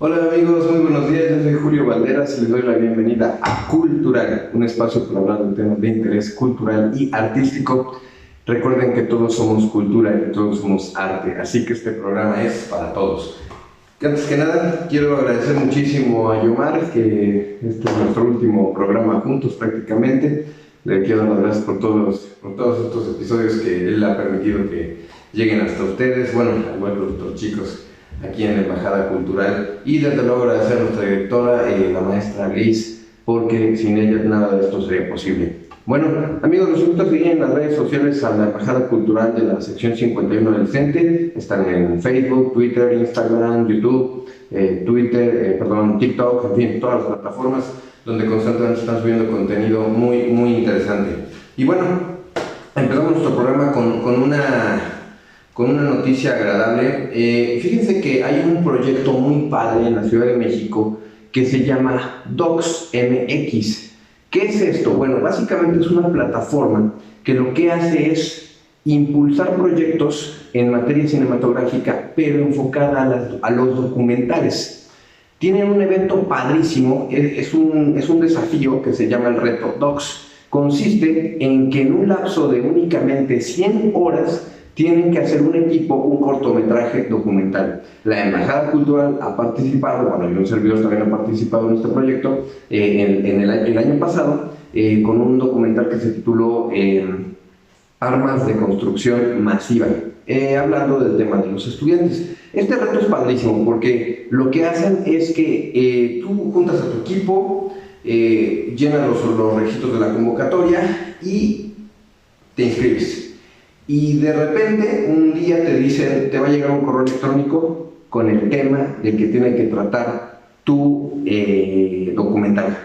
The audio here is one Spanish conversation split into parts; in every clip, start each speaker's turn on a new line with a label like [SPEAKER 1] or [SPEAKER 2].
[SPEAKER 1] Hola amigos, muy buenos días, yo soy Julio Valderas y les doy la bienvenida a Cultural, un espacio para hablar de temas de interés cultural y artístico. Recuerden que todos somos cultura y todos somos arte, así que este programa es para todos. Antes que nada, quiero agradecer muchísimo a Yomar, que este es nuestro último programa juntos prácticamente. Le quiero dar las gracias por todos estos episodios que él ha permitido que lleguen hasta ustedes, bueno, al igual que los otros chicos aquí en la Embajada Cultural, y desde luego agradecer a nuestra directora, la maestra Gris, porque sin ella nada de esto sería posible. Bueno, amigos, los invito a seguir en las redes sociales a la Embajada Cultural de la sección 51 del CENTE. Están en Facebook, Twitter, Instagram, YouTube, TikTok, en fin, todas las plataformas donde constantemente están subiendo contenido muy interesante. Y bueno, empezamos nuestro programa con una noticia agradable. Fíjense que hay un proyecto muy padre en la Ciudad de México que se llama DocsMX. ¿Qué es esto? Bueno, básicamente es una plataforma que lo que hace es impulsar proyectos en materia cinematográfica, pero enfocada a los documentales. Tienen un evento padrísimo, es un desafío que se llama el Reto Docs. Consiste en que en un lapso de únicamente 100 horas tienen que hacer un equipo, un cortometraje documental. La Embajada Cultural ha participado, bueno, y un servidor también ha participado en este proyecto el año pasado, con un documental que se tituló Armas de Construcción Masiva, hablando del tema de los estudiantes. Este reto es padrísimo porque lo que hacen es que tú juntas a tu equipo, llenas los requisitos de la convocatoria y te inscribes. Y de repente un día te dicen, te va a llegar un correo electrónico con el tema del que tiene que tratar tu documental.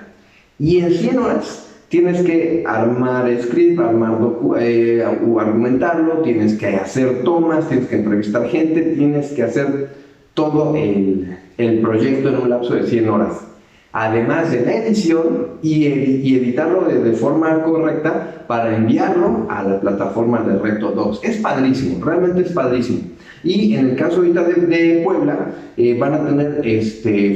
[SPEAKER 1] Y en 100 horas tienes que armar script, argumentarlo, tienes que hacer tomas, tienes que entrevistar gente, tienes que hacer todo el proyecto en un lapso de 100 horas. Además de la edición y editarlo de forma correcta para enviarlo a la plataforma de Reto Docs. Es padrísimo, realmente es padrísimo. Y en el caso ahorita de Puebla, van a tener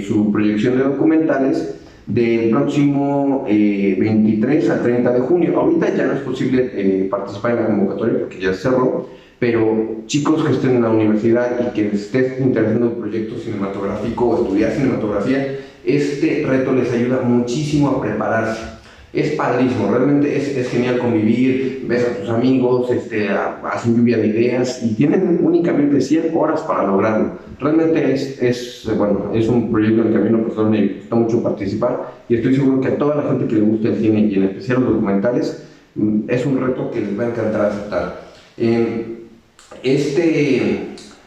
[SPEAKER 1] su proyección de documentales del próximo 23 al 30 de junio. Ahorita ya no es posible participar en la convocatoria porque ya se cerró, pero chicos que estén en la universidad y que les esté interesando el proyecto cinematográfico o estudiar cinematografía, este reto les ayuda muchísimo a prepararse. Es padrísimo, realmente es genial convivir, ves a tus amigos, hacen lluvia de ideas y tienen únicamente 100 horas para lograrlo. Realmente es un proyecto en el que a mí me gusta mucho participar y estoy seguro que a toda la gente que le gusta el cine y en especial los documentales, es un reto que les va a encantar aceptar.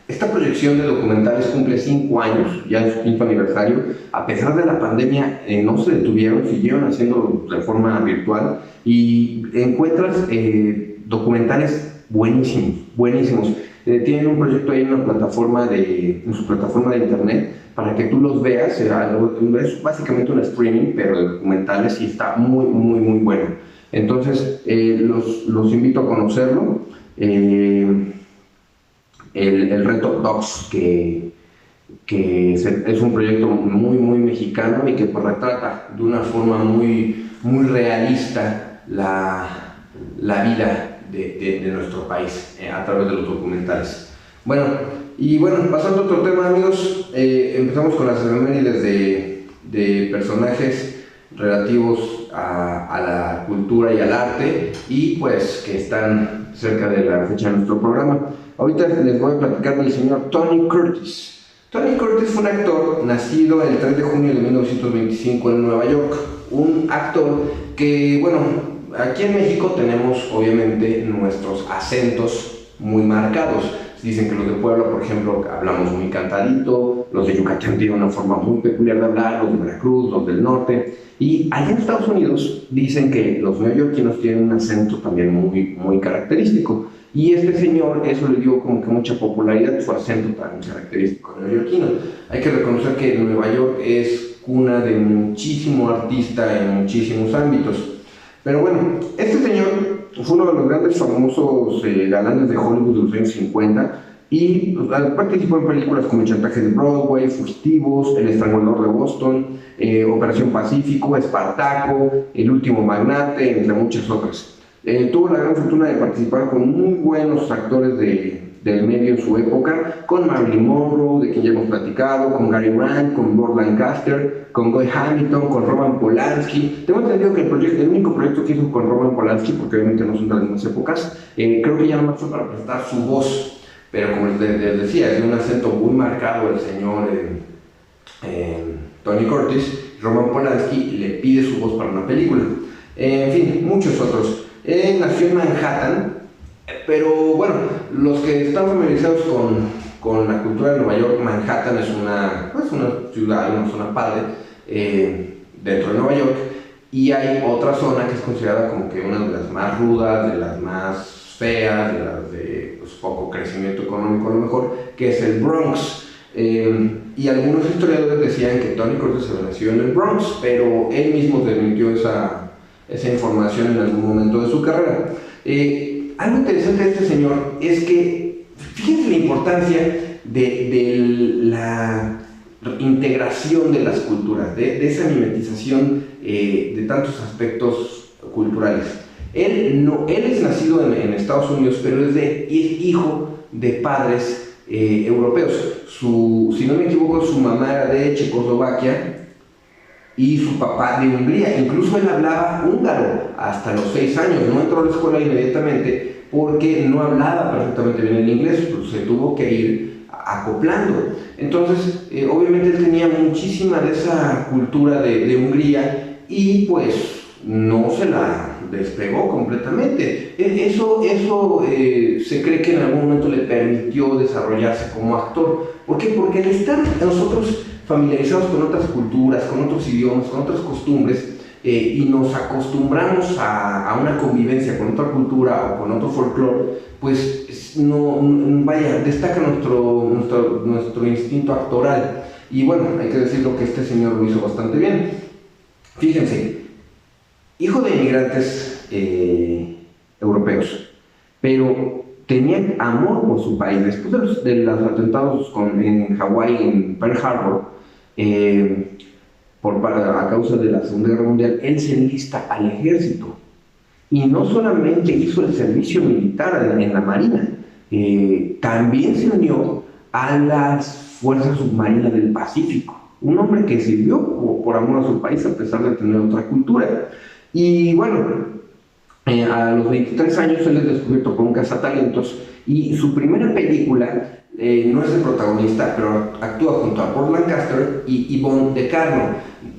[SPEAKER 1] Esta proyección de documentales cumple 5 años, ya en su 5º aniversario. A pesar de la pandemia, no se detuvieron, siguieron haciendo de forma virtual y encuentras documentales buenísimos. Tienen un proyecto ahí en su plataforma de internet para que tú los veas. Es básicamente un streaming, pero de documentales, y está muy bueno. Entonces, los invito a conocerlo. El Reto Docs, que es un proyecto muy mexicano y que pues retrata de una forma muy realista la vida de nuestro país a través de los documentales. Bueno, pasando a otro tema, amigos, empezamos con las efemérides de personajes relativos a la cultura y al arte, y pues que están cerca de la fecha de nuestro programa. Ahorita les voy a platicar del señor Tony Curtis. Tony Curtis fue un actor nacido el 3 de junio de 1925 en Nueva York. Un actor que, aquí en México tenemos obviamente nuestros acentos muy marcados. Dicen que los de Puebla, por ejemplo, hablamos muy cantadito, los de Yucatán tienen una forma muy peculiar de hablar, los de Veracruz, los del norte. Y allá en Estados Unidos dicen que los neoyorquinos tienen un acento también muy característico. Y este señor, eso le dio como que mucha popularidad, su acento tan característico neoyorquino. Hay que reconocer que Nueva York es cuna de muchísimo artista en muchísimos ámbitos. Pero bueno, este señor fue uno de los grandes famosos galanes de Hollywood de los años 50, y pues, participó en películas como El chantaje de Broadway, Fugitivos, El estrangulador de Boston, Operación Pacífico, Espartaco, El último magnate, entre muchas otras. Tuvo la gran fortuna de participar con muy buenos actores del medio en su época, con Marilyn Monroe, de quien ya hemos platicado, con Gary Grant, con Burt Lancaster, con Guy Hamilton, con Roman Polanski. Tengo entendido que el único proyecto que hizo con Roman Polanski, porque obviamente no son de las mismas épocas, creo que ya nomás fue para prestar su voz, pero como les decía, es de un acento muy marcado el señor Tony Curtis. Roman Polanski le pide su voz para una película. En fin, muchos otros. Nació en Manhattan, pero bueno, los que están familiarizados con la cultura de Nueva York, Manhattan es una ciudad, una zona padre dentro de Nueva York, y hay otra zona que es considerada como que una de las más rudas, de las más feas, de las de pues, poco crecimiento económico a lo mejor, que es el Bronx. Y algunos historiadores decían que Tony Curtis se nació en el Bronx, pero él mismo desmintió esa información en algún momento de su carrera. Algo interesante de este señor es que, fíjense la importancia de la integración de las culturas, de esa mimetización de tantos aspectos culturales. Él es nacido en Estados Unidos, pero es hijo de padres europeos. Si no me equivoco, su mamá era de Checoslovaquia y su papá de Hungría. Incluso él hablaba húngaro hasta los 6 años. No entró a la escuela inmediatamente porque no hablaba perfectamente bien el inglés, pues se tuvo que ir acoplando. Entonces, obviamente él tenía muchísima de esa cultura de Hungría y pues no se la despegó completamente. Eso se cree que en algún momento le permitió desarrollarse como actor. ¿Por qué? Porque al estar nosotros familiarizados con otras culturas, con otros idiomas, con otras costumbres, y nos acostumbramos a una convivencia con otra cultura o con otro folclore, pues destaca nuestro instinto actoral. Y bueno, hay que decirlo que este señor lo hizo bastante bien. Fíjense, hijo de inmigrantes europeos, pero tenía amor por su país. Después de los atentados en Hawái, en Pearl Harbor, a causa de la Segunda Guerra Mundial, él se enlista al ejército. Y no solamente hizo el servicio militar en la Marina, también se unió a las Fuerzas Submarinas del Pacífico. Un hombre que sirvió por amor a su país a pesar de tener otra cultura. Y bueno, a los 23 años él es descubierto por un cazatalentos y su primera película no es el protagonista, pero actúa junto a Burt Lancaster y Yvonne de Carlo.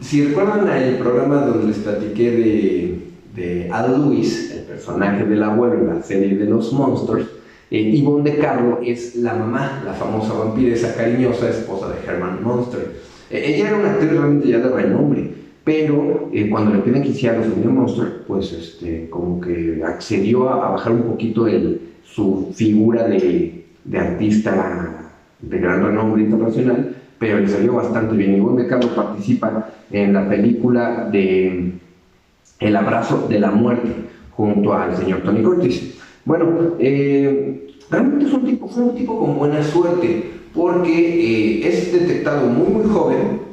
[SPEAKER 1] Si recuerdan el programa donde les platiqué de Al Lewis, el personaje del abuelo en la serie de los Monsters, Yvonne de Carlo es la mamá, la famosa vampiresa cariñosa, esposa de Herman Munster. Ella era una actriz realmente ya de renombre, pero cuando le piden que hiciera los de Monster, pues como que accedió a bajar un poquito su figura de artista de gran renombre internacional, pero le salió bastante bien. Yvonne de Carlo participa en la película de El abrazo de la muerte junto al señor Tony Curtis. Bueno, realmente fue un tipo con buena suerte, porque es detectado muy joven,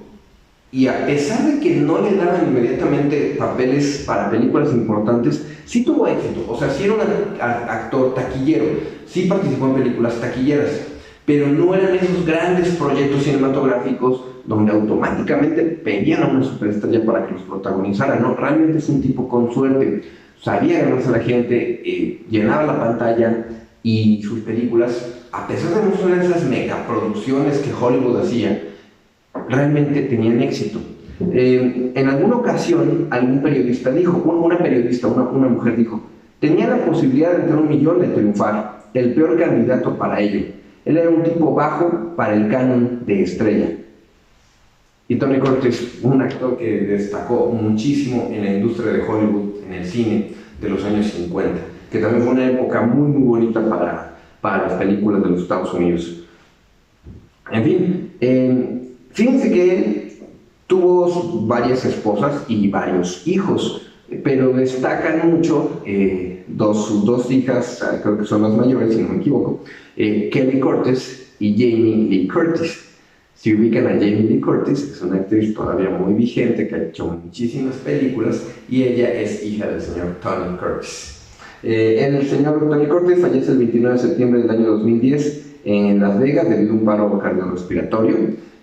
[SPEAKER 1] y a pesar de que no le daban inmediatamente papeles para películas importantes, sí tuvo éxito. O sea, sí era un actor taquillero, sí participó en películas taquilleras, pero no eran esos grandes proyectos cinematográficos donde automáticamente pedían a una superestrella para que los protagonizara. No, realmente es un tipo con suerte. Sabía ganarse a la gente, llenaba la pantalla, y sus películas, a pesar de no ser esas megaproducciones que Hollywood hacía, realmente tenían éxito. En alguna ocasión, algún periodista dijo, una mujer dijo, tenía la posibilidad de tener 1 millón de triunfar, el peor candidato para ello. Él era un tipo bajo para el canon de estrella. Y Tony Curtis, un actor que destacó muchísimo en la industria de Hollywood, en el cine de los años 50, que también fue una época muy bonita para las películas de los Estados Unidos. En fin, fíjense que él tuvo varias esposas y varios hijos, pero destacan mucho sus dos hijas, creo que son las mayores, si no me equivoco, Kelly Curtis y Jamie Lee Curtis. Si ubican a Jamie Lee Curtis, es una actriz todavía muy vigente que ha hecho muchísimas películas y ella es hija del señor Tony Curtis. El señor Tony Curtis fallece el 29 de septiembre del año 2010 en Las Vegas debido a un paro cardiorrespiratorio,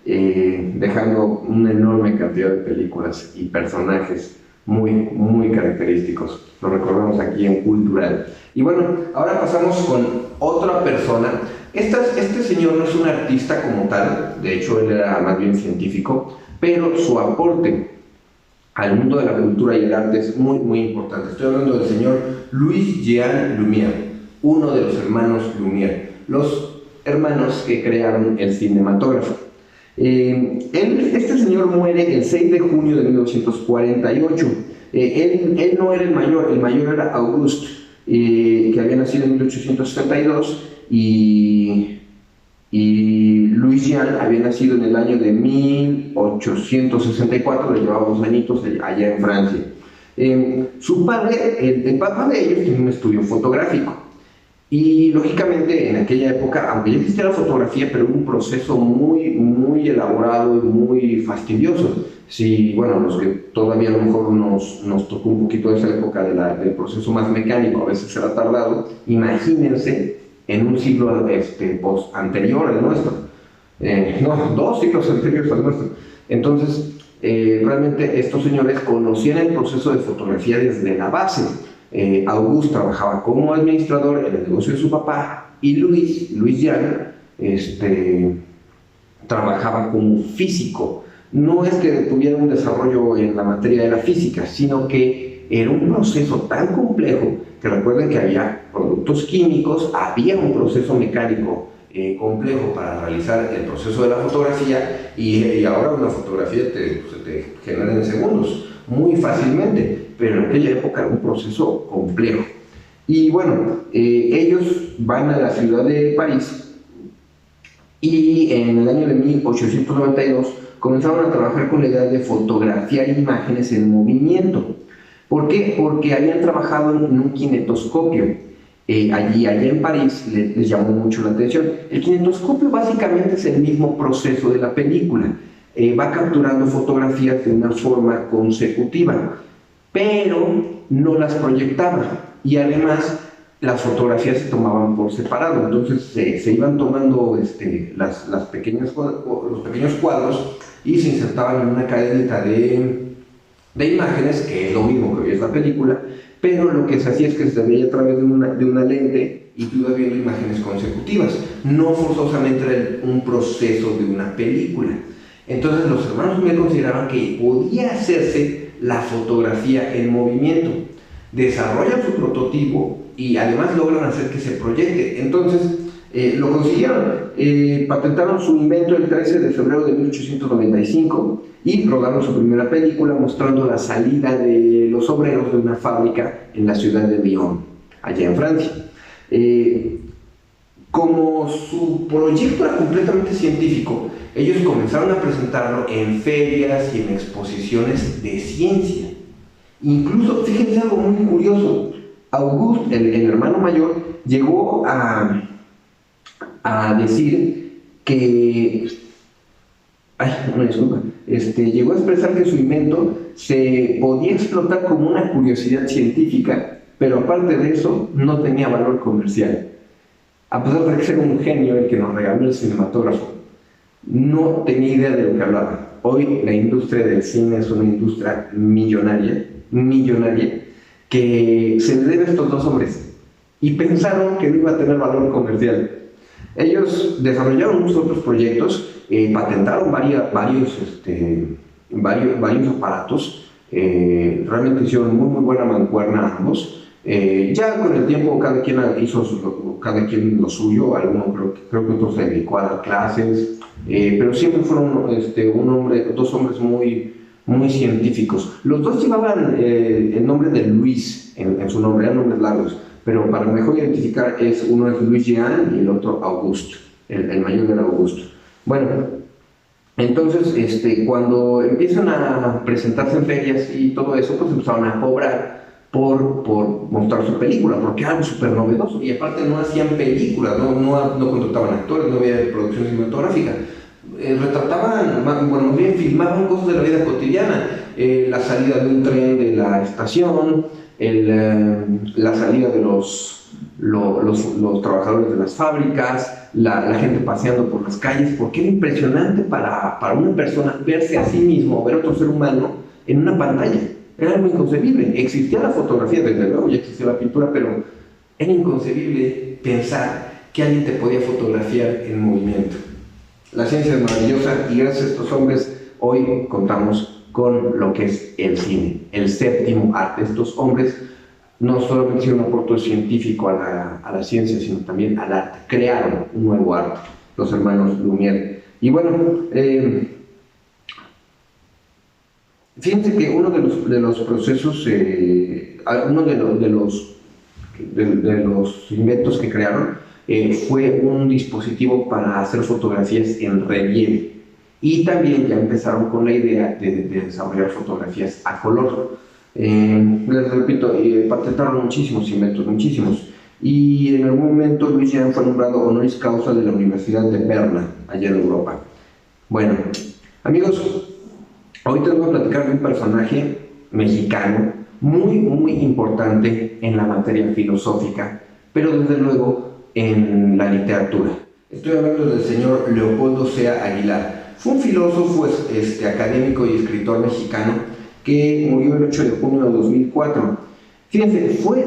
[SPEAKER 1] dejando una enorme cantidad de películas y personajes muy característicos. Lo recordamos aquí en Cultural. Y bueno, ahora pasamos con otra persona. Este señor no es un artista como tal, de hecho él era más bien científico, pero su aporte al mundo de la cultura y el arte es muy importante. Estoy hablando del señor Louis-Jean Lumière, uno de los hermanos Lumière, los hermanos que crearon el cinematógrafo. Este señor muere el 6 de junio de 1948. Él no era el mayor era Auguste, que había nacido en 1872, y Louis-Jean había nacido en el año de 1864, le llevaba 2 añitos allá en Francia. Su padre, el papá de ellos, tiene un estudio fotográfico. Y lógicamente en aquella época, aunque ya existía la fotografía, pero un proceso muy elaborado y muy fastidioso. Sí, bueno, los que todavía a lo mejor nos tocó un poquito esa época del proceso más mecánico, a veces era tardado, imagínense en un siglo anterior al nuestro, no, 2 siglos anteriores al nuestro. Entonces, realmente estos señores conocían el proceso de fotografía desde la base. Auguste trabajaba como administrador en el negocio de su papá y Louis-Jean trabajaba como físico. No es que tuviera un desarrollo en la materia de la física, sino que era un proceso tan complejo que recuerden que había productos químicos, había un proceso mecánico complejo para realizar el proceso de la fotografía y ahora una fotografía se te genera en segundos, muy fácilmente, pero en aquella época era un proceso complejo. Y bueno, ellos van a la ciudad de París y en el año de 1892 comenzaron a trabajar con la idea de fotografiar imágenes en movimiento. ¿Por qué? Porque habían trabajado en un kinetoscopio. Allá en París les llamó mucho la atención. El kinetoscopio básicamente es el mismo proceso de la película. Va capturando fotografías de una forma consecutiva, pero no las proyectaba. Y además las fotografías se tomaban por separado. Entonces se iban tomando los pequeños cuadros y se insertaban en una cadenita de imágenes, que es lo mismo que hoy es la película, pero lo que se hacía es que se veía a través de una lente y tú ibas viendo imágenes consecutivas. No forzosamente era un proceso de una película. Entonces los hermanos me consideraban que podía hacerse la fotografía en movimiento. Desarrollan su prototipo y además logran hacer que se proyecte. Entonces lo consiguieron. Patentaron su invento el 13 de febrero de 1895 y rodaron su primera película mostrando la salida de los obreros de una fábrica en la ciudad de Lyon, allá en Francia. Como su proyecto era completamente científico, ellos comenzaron a presentarlo en ferias y en exposiciones de ciencia. Incluso, fíjense algo muy curioso, Auguste, el hermano mayor, llegó a decir que, una disculpa, llegó a expresar que su invento se podía explotar como una curiosidad científica, pero aparte de eso no tenía valor comercial. A pesar de ser un genio el que nos regaló el cinematógrafo, no tenía idea de lo que hablaba. Hoy la industria del cine es una industria millonaria, que se le debe a estos dos hombres y pensaron que no iba a tener valor comercial. Ellos desarrollaron muchos otros proyectos, patentaron varios aparatos, realmente hicieron muy buena mancuerna ambos. Ya con el tiempo cada quien lo suyo, creo que otros se dedicó a dar clases, pero siempre fueron dos hombres muy científicos. Los dos llevaban el nombre de Luis en su nombre, eran nombres largos, pero para mejor identificar uno es Louis-Jean y el otro Auguste, el mayor era Auguste. Bueno, entonces cuando empiezan a presentarse en ferias y todo eso, pues empezaron a cobrar por mostrar su película, porque era algo súper novedoso. Y aparte no hacían películas, no contrataban actores, no había producción cinematográfica. Retrataban, bueno, más bien filmaban cosas de la vida cotidiana, la salida de un tren de la estación, la salida de los trabajadores de las fábricas, la gente paseando por las calles, porque era impresionante para una persona verse a sí mismo, ver a otro ser humano en una pantalla. Era algo inconcebible. Existía la fotografía, desde luego, ya existía la pintura, pero era inconcebible pensar que alguien te podía fotografiar en movimiento. La ciencia es maravillosa y gracias a estos hombres hoy contamos con lo que es el cine, el séptimo arte. Estos hombres no solamente hicieron un aporte científico a la ciencia, sino también al arte. Crearon un nuevo arte, los hermanos Lumière. Y bueno, fíjense que uno de los procesos, uno de los inventos que crearon fue un dispositivo para hacer fotografías en relieve. Y también ya empezaron con la idea de desarrollar fotografías a color. Les repito, patentaron muchísimos inventos, muchísimos. Y en algún momento Louis Jean fue nombrado honoris causa de la Universidad de Berna, allá en Europa. Bueno, amigos, hoy te voy a platicar de un personaje mexicano muy, muy importante en la materia filosófica, pero desde luego en la literatura. Estoy hablando del señor Leopoldo Sea Aguilar. Fue un filósofo, académico y escritor mexicano que murió el 8 de junio de 2004. Fíjense, fue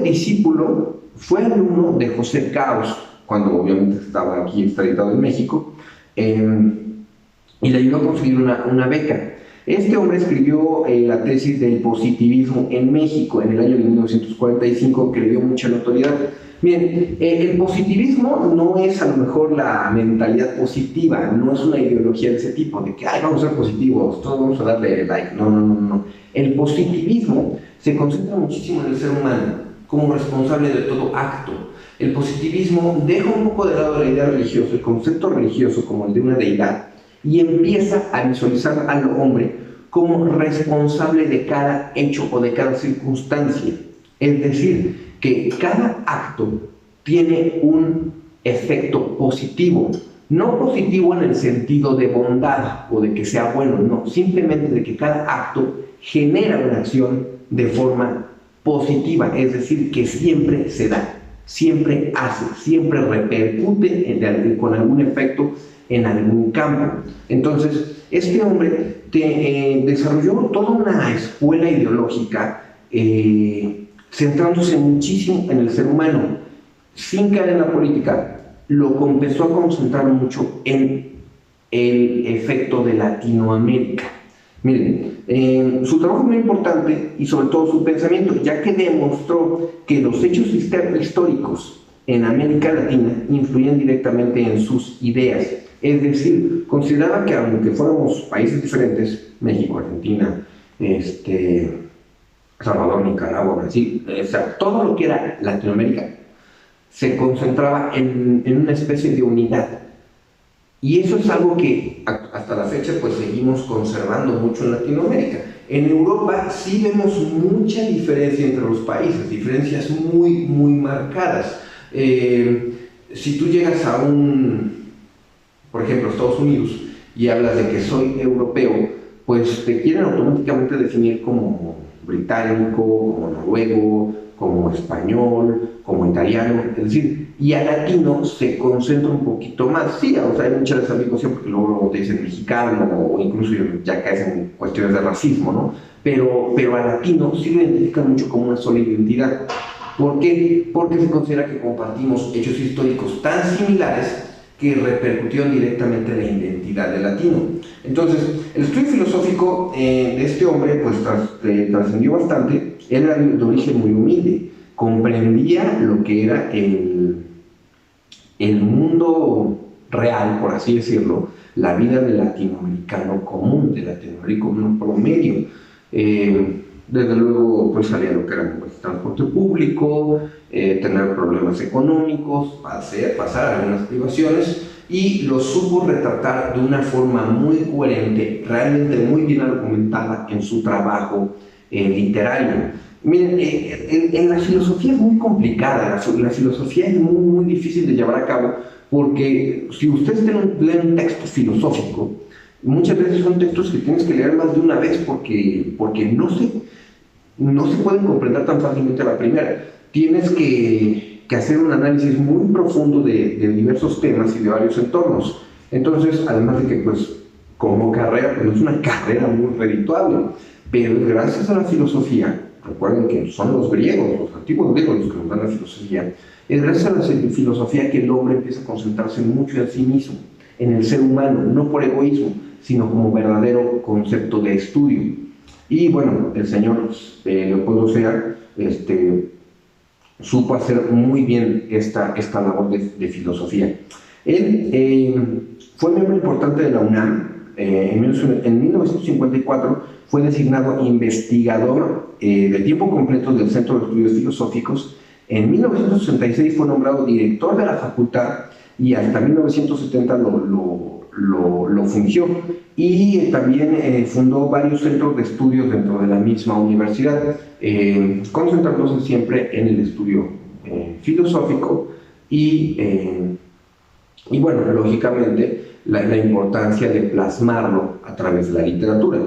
[SPEAKER 1] alumno de José Caos, cuando obviamente estaba aquí extraditado en México, y le ayudó a conseguir una beca. Este hombre escribió la tesis del positivismo en México en el año de 1945, que le dio mucha notoriedad. Bien, el positivismo no es a lo mejor la mentalidad positiva, no es una ideología de ese tipo, de que vamos a ser positivos, todos vamos a darle like. No. El positivismo se concentra muchísimo en el ser humano como responsable de todo acto. El positivismo deja un poco de lado la idea religiosa, el concepto religioso como el de una deidad, y empieza a visualizar al hombre como responsable de cada hecho o de cada circunstancia. Es decir, que cada acto tiene un efecto positivo. No positivo en el sentido de bondad o de que sea bueno, no. Simplemente de que cada acto genera una acción de forma positiva. Es decir, que siempre se da, siempre hace, siempre repercute con algún efecto en algún campo. Entonces, este hombre desarrolló toda una escuela ideológica centrándose muchísimo en el ser humano, sin caer en la política. Lo empezó a concentrar mucho en el efecto de Latinoamérica. Miren, su trabajo es muy importante y sobre todo su pensamiento, ya que demostró que los hechos históricos en América Latina influyen directamente en sus ideas. Es decir, consideraba que aunque fuéramos países diferentes, México, Argentina, Salvador, Nicaragua, Brasil, o sea, todo lo que era Latinoamérica se concentraba en una especie de unidad. Y eso es algo que hasta la fecha pues seguimos conservando mucho en Latinoamérica. En Europa sí vemos mucha diferencia entre los países, diferencias muy, muy marcadas. Si tú llegas por ejemplo, Estados Unidos, y hablas de que soy europeo, pues te quieren automáticamente definir como británico, como noruego, como español, como italiano, es decir, y a latino se concentra un poquito más. Sí, o sea, hay mucha desambiguación porque luego te dicen mexicano o incluso ya caes en cuestiones de racismo, ¿no? Pero a latino sí lo identifican mucho como una sola identidad. ¿Por qué? Porque se considera que compartimos hechos históricos tan similares que repercutieron directamente en la identidad del latino. Entonces, el estudio filosófico de este hombre pues trascendió bastante. Él era de origen muy humilde, comprendía lo que era el mundo real, por así decirlo, la vida del latinoamericano común, del latinoamericano promedio. Desde luego pues salía lo que era pues, transporte público, tener problemas económicos, pasar algunas privaciones, y lo supo retratar de una forma muy coherente, realmente muy bien argumentada en su trabajo literario. Miren, en la filosofía es muy complicada, la filosofía es muy, muy difícil de llevar a cabo, porque si ustedes leen un texto filosófico, muchas veces son textos que tienes que leer más de una vez porque no se pueden comprender tan fácilmente a la primera. Tienes que hacer un análisis muy profundo de diversos temas y de varios entornos. Entonces, además de que, pues, como carrera, pues no es una carrera muy redituable, pero gracias a la filosofía, recuerden que son los griegos, los antiguos griegos los que nos dan la filosofía, es gracias a la filosofía que el hombre empieza a concentrarse mucho en sí mismo, en el ser humano, no por egoísmo, sino como verdadero concepto de estudio. Y bueno, el señor Leopoldo Sea supo hacer muy bien esta labor de filosofía. Él fue miembro importante de la UNAM. En 1954 fue designado investigador de tiempo completo del Centro de Estudios Filosóficos. En 1966 fue nombrado director de la facultad y hasta 1970 lo fungió. Y también fundó varios centros de estudios dentro de la misma universidad, concentrándose siempre en el estudio filosófico y bueno, lógicamente la importancia de plasmarlo a través de la literatura.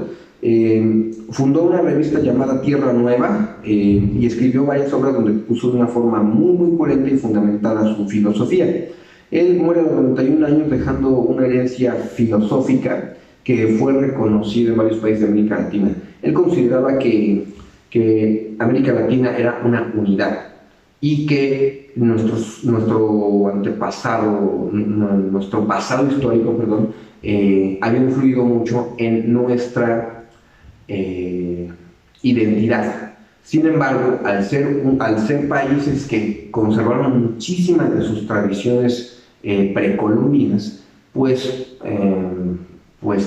[SPEAKER 1] Fundó una revista llamada Tierra Nueva y escribió varias obras donde puso de una forma muy, muy coherente y fundamentada su filosofía. Él muere a los 91 años dejando una herencia filosófica que fue reconocida en varios países de América Latina. Él consideraba que América Latina era una unidad y que nuestro pasado histórico, había influido mucho en nuestra identidad. Sin embargo, al ser países que conservaron muchísimas de sus tradiciones precolombinas, pues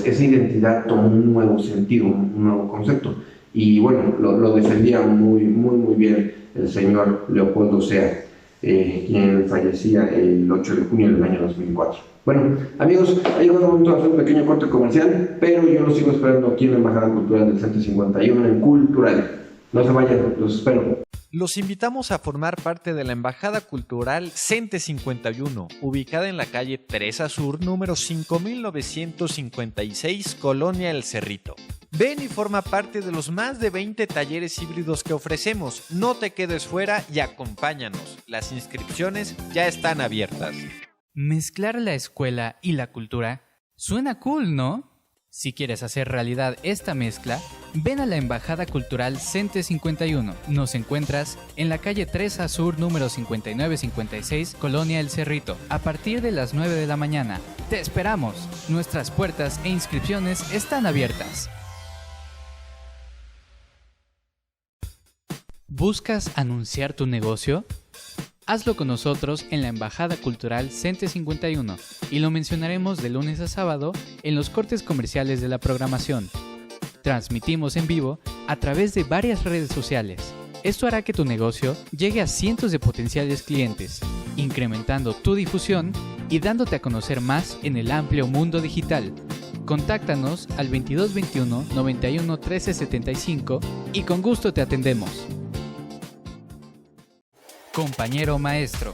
[SPEAKER 1] esa identidad tomó un nuevo sentido, un nuevo concepto. Y bueno, lo defendía muy, muy, muy bien el señor Leopoldo Sea, quien fallecía el 8 de junio del año 2004. Bueno, amigos, ha llegado el momento de hacer un pequeño corte comercial, pero yo los sigo esperando aquí en la Embajada Cultural del Centro 51 en Cultural. No se vayan, los espero.
[SPEAKER 2] Los invitamos a formar parte de la Embajada Cultural CENTE 51, ubicada en la calle Teresa Sur, número 5956, Colonia El Cerrito. Ven y forma parte de los más de 20 talleres híbridos que ofrecemos. No te quedes fuera y acompáñanos. Las inscripciones ya están abiertas.
[SPEAKER 3] Mezclar la escuela y la cultura suena cool, ¿no? Si quieres hacer realidad esta mezcla, ven a la Embajada Cultural CENTE 51. Nos encuentras en la calle 3A Sur, número 5956, Colonia El Cerrito, a partir de las 9 de la mañana. ¡Te esperamos! Nuestras puertas e inscripciones están abiertas. ¿Buscas anunciar tu negocio? Hazlo con nosotros en la Embajada Cultural CENTE 51 y lo mencionaremos de lunes a sábado en los cortes comerciales de la programación. Transmitimos en vivo a través de varias redes sociales. Esto hará que tu negocio llegue a cientos de potenciales clientes, incrementando tu difusión y dándote a conocer más en el amplio mundo digital. Contáctanos al 2221 91 13 75 y con gusto te atendemos. Compañero maestro,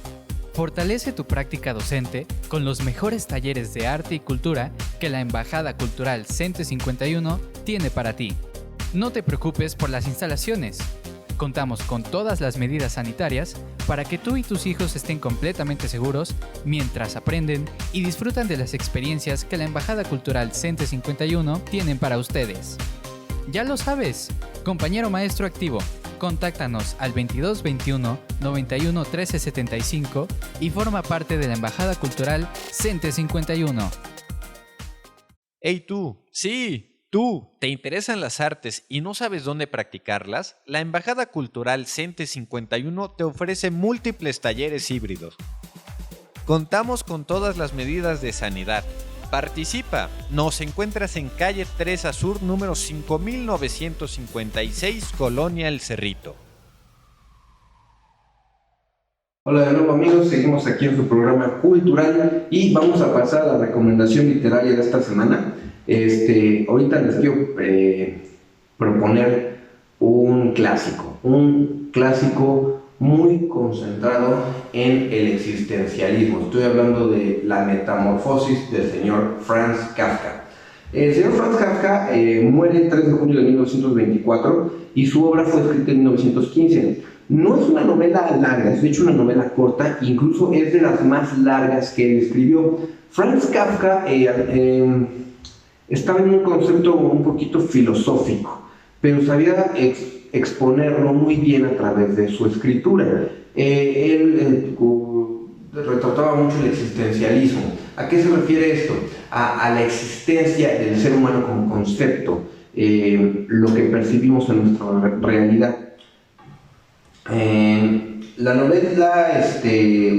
[SPEAKER 3] fortalece tu práctica docente con los mejores talleres de arte y cultura que la Embajada Cultural CENTE 51 tiene para ti. No te preocupes por las instalaciones. Contamos con todas las medidas sanitarias para que tú y tus hijos estén completamente seguros mientras aprenden y disfrutan de las experiencias que la Embajada Cultural CENTE 51 tienen para ustedes. Ya lo sabes, compañero maestro activo. Contáctanos al 2221 91 13 75 y forma parte de la Embajada Cultural CENTE 51.
[SPEAKER 2] ¡Hey tú! ¡Sí! ¡Tú! ¿Te interesan las artes y no sabes dónde practicarlas? La Embajada Cultural CENTE 51 te ofrece múltiples talleres híbridos. Contamos con todas las medidas de sanidad. Participa. Nos encuentras en calle 3A Sur, número 5956, Colonia El Cerrito.
[SPEAKER 1] Hola de nuevo, amigos, seguimos aquí en su programa cultural y vamos a pasar a la recomendación literaria de esta semana. Ahorita les quiero proponer un clásico muy concentrado en el existencialismo. Estoy hablando de La Metamorfosis del señor Franz Kafka. El señor Franz Kafka muere el 3 de junio de 1924 y su obra fue escrita en 1915. No es una novela larga, es de hecho una novela corta, incluso es de las más largas que él escribió. Franz Kafka estaba en un concepto un poquito filosófico, pero sabía exponerlo muy bien a través de su escritura. Él retrataba mucho el existencialismo. ¿A qué se refiere esto? A la existencia del ser humano como concepto, lo que percibimos en nuestra realidad. La novela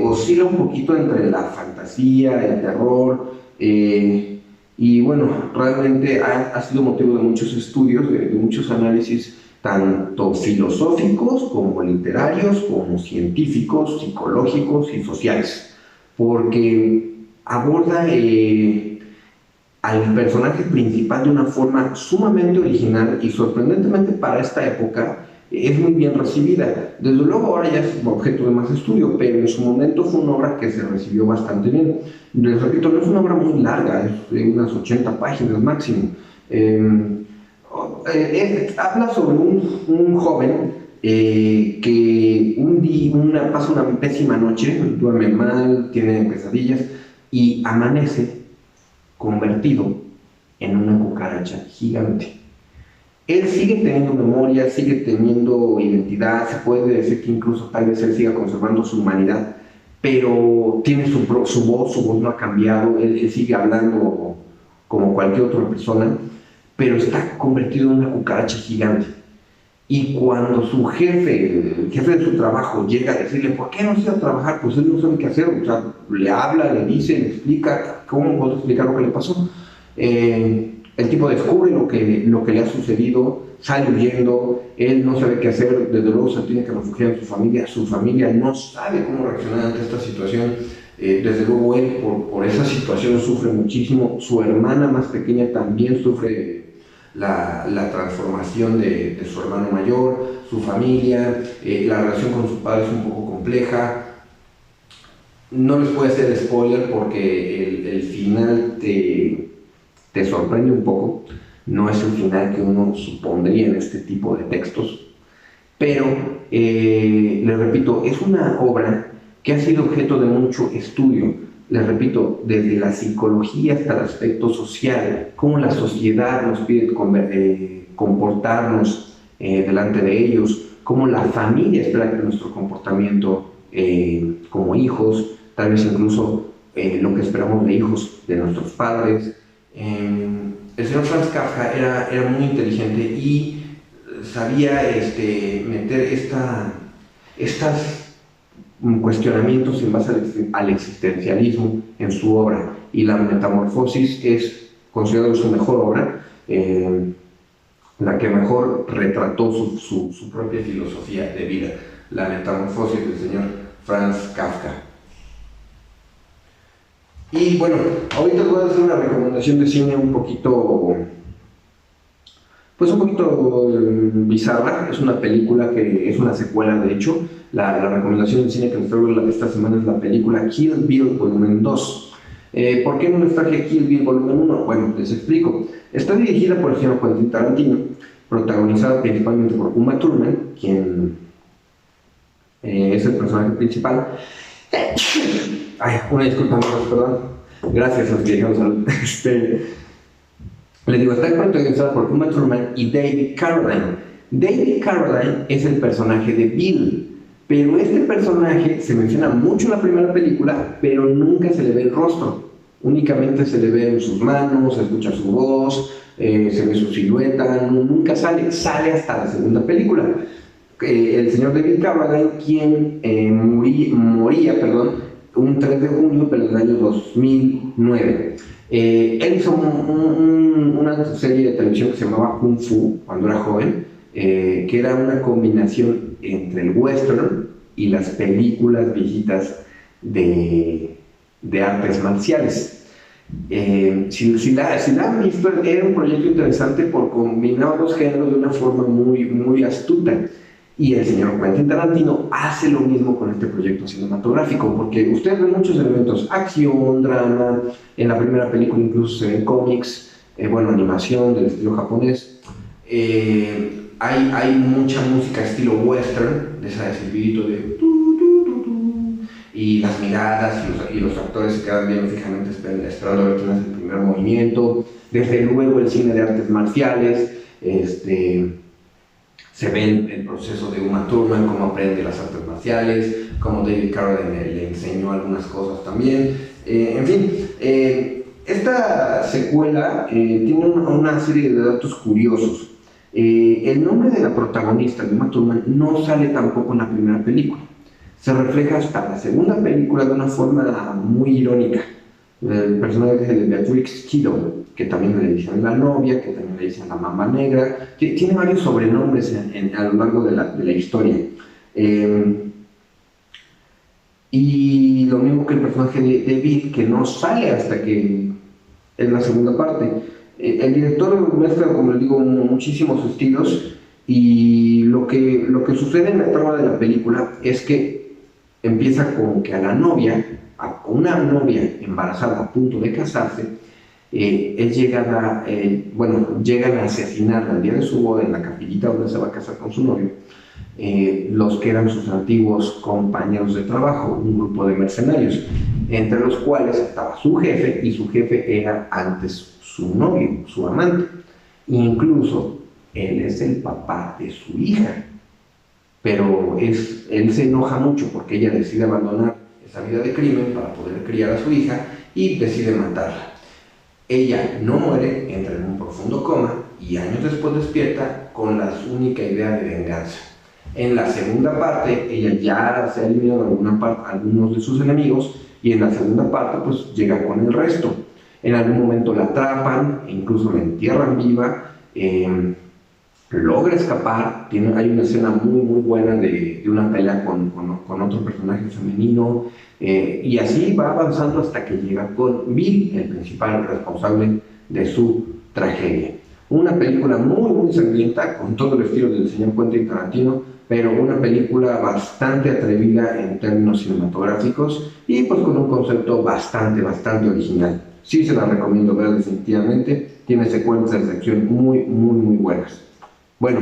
[SPEAKER 1] oscila un poquito entre la fantasía, el terror, y bueno, realmente ha sido motivo de muchos estudios, de muchos análisis, tanto filosóficos como literarios, como científicos, psicológicos y sociales, porque aborda al personaje principal de una forma sumamente original y sorprendentemente para esta época es muy bien recibida. Desde luego ahora ya es objeto de más estudio, pero en su momento fue una obra que se recibió bastante bien. Les repito, no es una obra muy larga, es de unas 80 páginas máximo. Habla sobre un joven que pasa una pésima noche, duerme mal, tiene pesadillas y amanece convertido en una cucaracha gigante. Él sigue teniendo memoria, sigue teniendo identidad, se puede decir que incluso tal vez él siga conservando su humanidad, pero tiene su voz no ha cambiado, él sigue hablando como cualquier otra persona, pero está convertido en una cucaracha gigante. Y cuando su jefe, el jefe de su trabajo, llega a decirle, ¿por qué no se va a trabajar? Pues él no sabe qué hacer, o sea, le habla, le dice, le explica, ¿cómo puedo explicar lo que le pasó? El tipo descubre lo que le ha sucedido, sale huyendo, él no sabe qué hacer, desde luego se tiene que refugiar en su familia no sabe cómo reaccionar ante esta situación, desde luego él por esa situación sufre muchísimo, su hermana más pequeña también sufre la transformación de su hermano mayor, su familia, la relación con su padre es un poco compleja. No les puedo hacer spoiler porque el final te sorprende un poco, no es el final que uno supondría en este tipo de textos, pero les repito, es una obra que ha sido objeto de mucho estudio, les repito, desde la psicología hasta el aspecto social, cómo la sociedad nos pide comportarnos delante de ellos, cómo la familia espera que nuestro comportamiento como hijos, tal vez incluso lo que esperamos de hijos de nuestros padres. El señor Franz Kafka era muy inteligente y sabía meter estos cuestionamientos en base al existencialismo en su obra, y La Metamorfosis es considerada su mejor obra, la que mejor retrató su propia filosofía de vida, La Metamorfosis del señor Franz Kafka. Y bueno, ahorita les voy a hacer una recomendación de cine un poquito bizarra. Es una película que es una secuela, de hecho. La recomendación de cine que les traigo esta semana es la película Kill Bill Volumen 2. ¿Por qué no les traje Kill Bill Volumen 1? Bueno, les explico. Está dirigida por el señor Quentin Tarantino, protagonizada principalmente por Uma Thurman, quien es el personaje principal. Una disculpa, amigos, perdón. Gracias a los que dijeron salud. Les digo, está protagonizada por Uma Thurman y David Carradine. David Carradine es el personaje de Bill, pero este personaje se menciona mucho en la primera película, pero nunca se le ve el rostro. Únicamente se le ve en sus manos, se escucha su voz, se ve su silueta, nunca sale hasta la segunda película. El señor David Carradine, quien moría un 3 de junio del año 2009. Él hizo una serie de televisión que se llamaba Kung Fu cuando era joven, que era una combinación entre el western y las películas viejitas de artes marciales. Si la han visto, era un proyecto interesante por combinar dos géneros de una forma muy, muy astuta. Y el señor Quentin Tarantino hace lo mismo con este proyecto cinematográfico, porque ustedes ven muchos elementos, acción, drama, en la primera película incluso se ven cómics, animación del estilo japonés. Hay mucha música estilo western, de ese silbidito de tu, tu, tu, tu, y las miradas y los actores se quedan bien fijamente esperando a ver quién hace el primer movimiento. Desde luego el cine de artes marciales, se ve el proceso de Uma Thurman, cómo aprende las artes marciales, cómo David Carradine le enseñó algunas cosas también. En fin, esta secuela tiene una serie de datos curiosos. El nombre de la protagonista, de Uma Thurman, no sale tampoco en la primera película. Se refleja hasta la segunda película de una forma muy irónica. El personaje de Beatrix Kiddo, que también le dicen la novia, que también le dicen la mamá negra, que tiene varios sobrenombres a lo largo de la historia. Y lo mismo que el personaje de David, que no sale hasta que es la segunda parte. El director mezcla, como les digo, muchísimos estilos, y lo que sucede en la trama de la película es que empieza con que a una novia embarazada a punto de casarse, llegan a asesinarla el día de su boda en la capillita donde se va a casar con su novio, los que eran sus antiguos compañeros de trabajo, un grupo de mercenarios, entre los cuales estaba su jefe, y su jefe era antes su novio, su amante. Incluso él es el papá de su hija, pero él se enoja mucho porque ella decide abandonar esa vida de crimen para poder criar a su hija y decide matarla. Ella no muere, entra en un profundo coma y años después despierta con la única idea de venganza. En la segunda parte, ella ya se ha eliminado algunos de sus enemigos, y en la segunda parte pues llega con el resto. En algún momento la atrapan e incluso la entierran viva. Logra escapar. Hay una escena muy muy buena de una pelea con otro personaje femenino, y así va avanzando hasta que llega con Bill, el principal responsable de su tragedia. Una película muy muy sangrienta, con todo el estilo del señor Quentin Tarantino, pero una película bastante atrevida en términos cinematográficos y pues con un concepto bastante original. Sí, se la recomiendo ver definitivamente. Tiene secuencias de acción muy buenas. Bueno,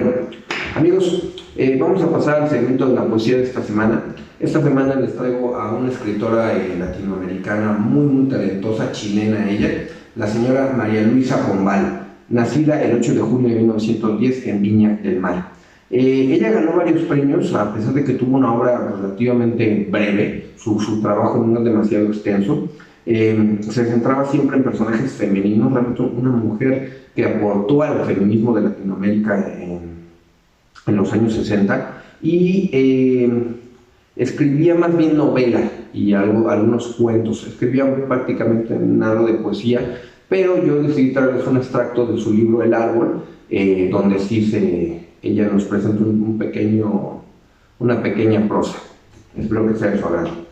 [SPEAKER 1] amigos, vamos a pasar al segmento de la poesía de esta semana. Esta semana les traigo a una escritora latinoamericana muy talentosa, chilena ella, la señora María Luisa Pombal, nacida el 8 de junio de 1910 en Viña del Mar. Ella ganó varios premios, a pesar de que tuvo una obra relativamente breve. Su trabajo no es demasiado extenso. Se centraba siempre en personajes femeninos, realmente una mujer que aportó al feminismo de Latinoamérica en los años 60, y escribía más bien novela y algunos cuentos. Escribía prácticamente nada de poesía, pero yo decidí traerles un extracto de su libro El Árbol, donde sí ella nos presenta una pequeña prosa. Espero que sea de su agrado.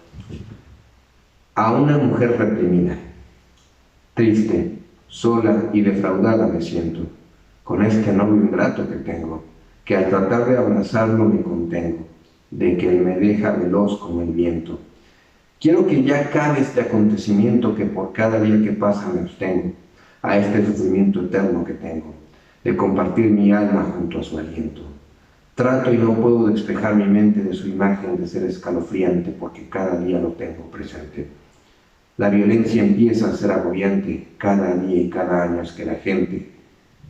[SPEAKER 1] A una mujer reprimida, triste, sola y defraudada me siento, con este novio ingrato que tengo, que al tratar de abrazarlo me contengo, de que él me deja veloz como el viento. Quiero que ya acabe este acontecimiento, que por cada día que pasa me abstengo, a este sufrimiento eterno que tengo, de compartir mi alma junto a su aliento. Trato y no puedo despejar mi mente de su imagen de ser escalofriante, porque cada día lo tengo presente. La violencia empieza a ser agobiante cada día y cada año, es que la gente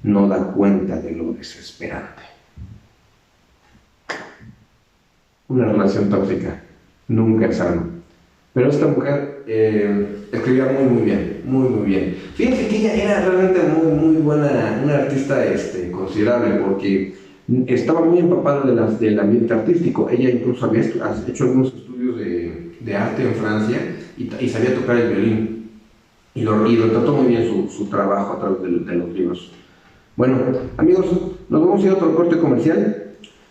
[SPEAKER 1] no da cuenta de lo desesperante. Una relación tóxica nunca es sano. Pero esta mujer escribía muy bien, muy bien. Fíjense que ella era realmente muy buena, una artista considerable, porque estaba muy empapada del ambiente artístico. Ella incluso había hecho algunos estudios de arte en Francia, y sabía tocar el violín, y lo trató muy bien su trabajo a través de los libros. Bueno, amigos, nos vamos a ir a otro corte comercial,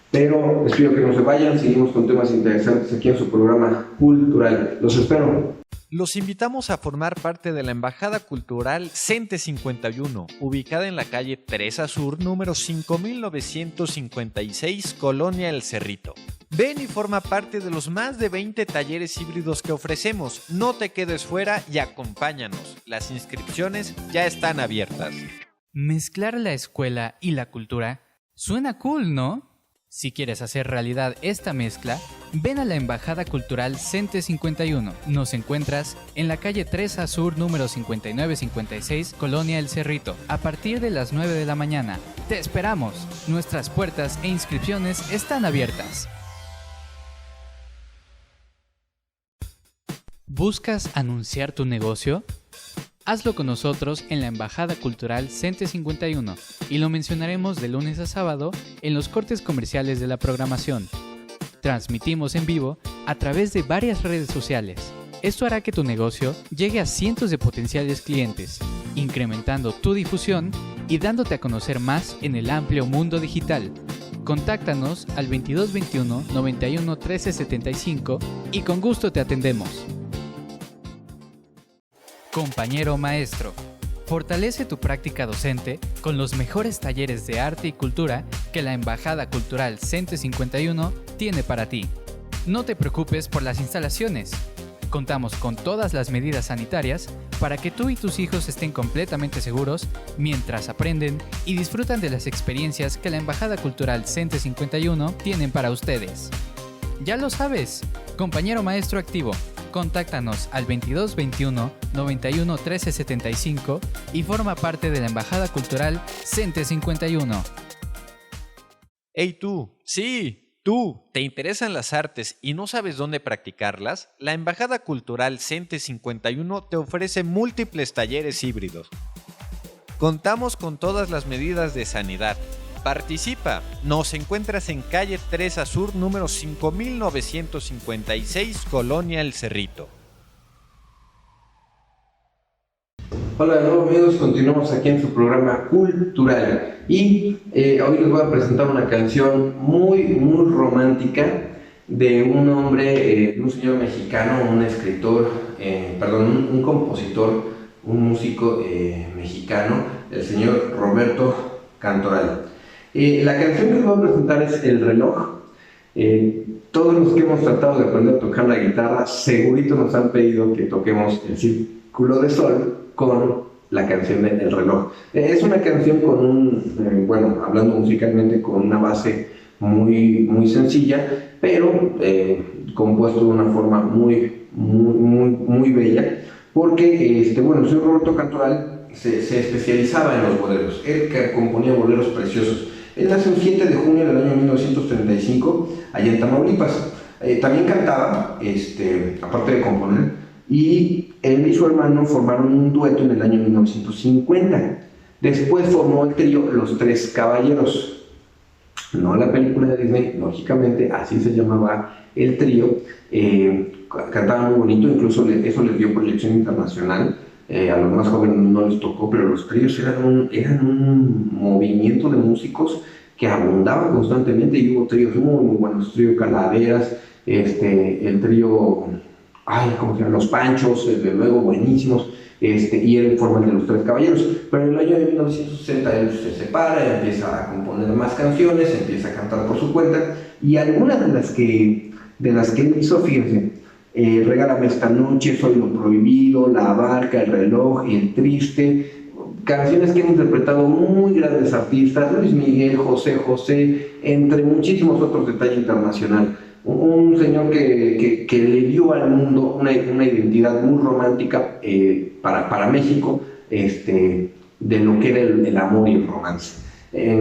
[SPEAKER 1] pero les pido que no se vayan. Seguimos con temas interesantes aquí en su programa cultural. Los espero.
[SPEAKER 2] Los invitamos a formar parte de la Embajada Cultural CENTE 51, ubicada en la calle Teresa Sur, número 5956, Colonia El Cerrito. Ven y forma parte de los más de 20 talleres híbridos que ofrecemos. No te quedes fuera y acompáñanos. Las inscripciones ya están abiertas.
[SPEAKER 3] Mezclar la escuela y la cultura suena cool, ¿no? Si quieres hacer realidad esta mezcla, ven a la Embajada Cultural CENTE 51. Nos encuentras en la calle 3A Sur, número 5956, Colonia El Cerrito, a partir de las 9 de la mañana. ¡Te esperamos! Nuestras puertas e inscripciones están abiertas. ¿Buscas anunciar tu negocio? Hazlo con nosotros en la Embajada Cultural CENTE 51 y lo mencionaremos de lunes a sábado en los cortes comerciales de la programación. Transmitimos en vivo a través de varias redes sociales. Esto hará que tu negocio llegue a cientos de potenciales clientes, incrementando tu difusión y dándote a conocer más en el amplio mundo digital. Contáctanos al 2221 91 13 75 y con gusto te atendemos. Compañero maestro, fortalece tu práctica docente con los mejores talleres de arte y cultura que la Embajada Cultural CENTE 51 tiene para ti. No te preocupes por las instalaciones. Contamos con todas las medidas sanitarias para que tú y tus hijos estén completamente seguros mientras aprenden y disfrutan de las experiencias que la Embajada Cultural CENTE 51 tienen para ustedes. Ya lo sabes, compañero maestro activo. Contáctanos al 2221 91 13 75 y forma parte de la Embajada Cultural CENTE 51.
[SPEAKER 2] ¡Hey tú! ¡Sí! ¡Tú! ¿Te interesan las artes y no sabes dónde practicarlas? La Embajada Cultural CENTE 51 te ofrece múltiples talleres híbridos. Contamos con todas las medidas de sanidad. Participa. Nos encuentras en calle 3A Sur, número 5956, Colonia El Cerrito.
[SPEAKER 1] Hola de nuevo amigos, continuamos aquí en su programa cultural y hoy les voy a presentar una canción muy romántica de un hombre, un señor mexicano, un escritor, un compositor, un músico mexicano, el señor Roberto Cantoral. La canción que les voy a presentar es El Reloj. Todos los que hemos tratado de aprender a tocar la guitarra segurito nos han pedido que toquemos El Círculo de Sol con la canción de El Reloj. Es una canción con hablando musicalmente, con una base muy sencilla, pero compuesto de una forma muy bella, porque el señor Roberto Cantoral se especializaba en los boleros. Él componía boleros preciosos. Él nació el 7 de junio del año 1935, allá en Tamaulipas. También cantaba, aparte de componer, y él y su hermano formaron un dueto en el año 1950. Después formó el trío Los Tres Caballeros. No la película de Disney, lógicamente, así se llamaba el trío. Cantaba muy bonito, incluso eso les dio proyección internacional. A los más jóvenes no les tocó, pero los tríos eran un movimiento de músicos que abundaba constantemente, y hubo tríos muy buenos, trío Calaveras, el trío, ¿cómo se llama? Los Panchos, desde luego, buenísimos, y él forma el de Los Tres Caballeros. Pero en el año de 1960 él se separa, empieza a componer más canciones, empieza a cantar por su cuenta, y algunas de las que él hizo, fíjense, Regálame esta noche, Soy lo prohibido, La barca, El reloj, El triste, canciones que han interpretado muy grandes artistas, Luis Miguel, José José, entre muchísimos otros de talla internacional. Un señor que le dio al mundo una identidad muy romántica para México, de lo que era el amor y el romance,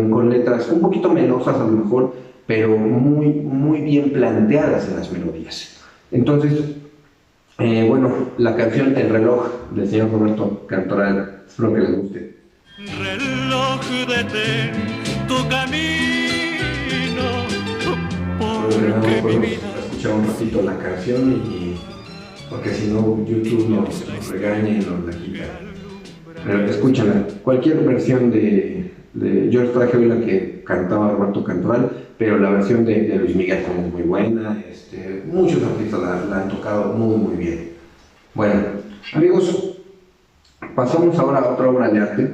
[SPEAKER 1] con letras un poquito melosas a lo mejor, pero muy bien planteadas en las melodías. Entonces, la canción El reloj del señor Roberto Cantoral, espero que les guste.
[SPEAKER 4] Reloj, detén tu camino, porque mi vida...
[SPEAKER 1] Escuchar un ratito la canción porque si no YouTube nos regaña y nos la quita. Pero escúchala, cualquier versión yo les traje hoy la que cantaba Roberto Cantoral, pero la versión de Luis Miguel también es muy buena. Muchos artistas la han tocado muy bien. Bueno, amigos, pasamos ahora a otra obra de arte,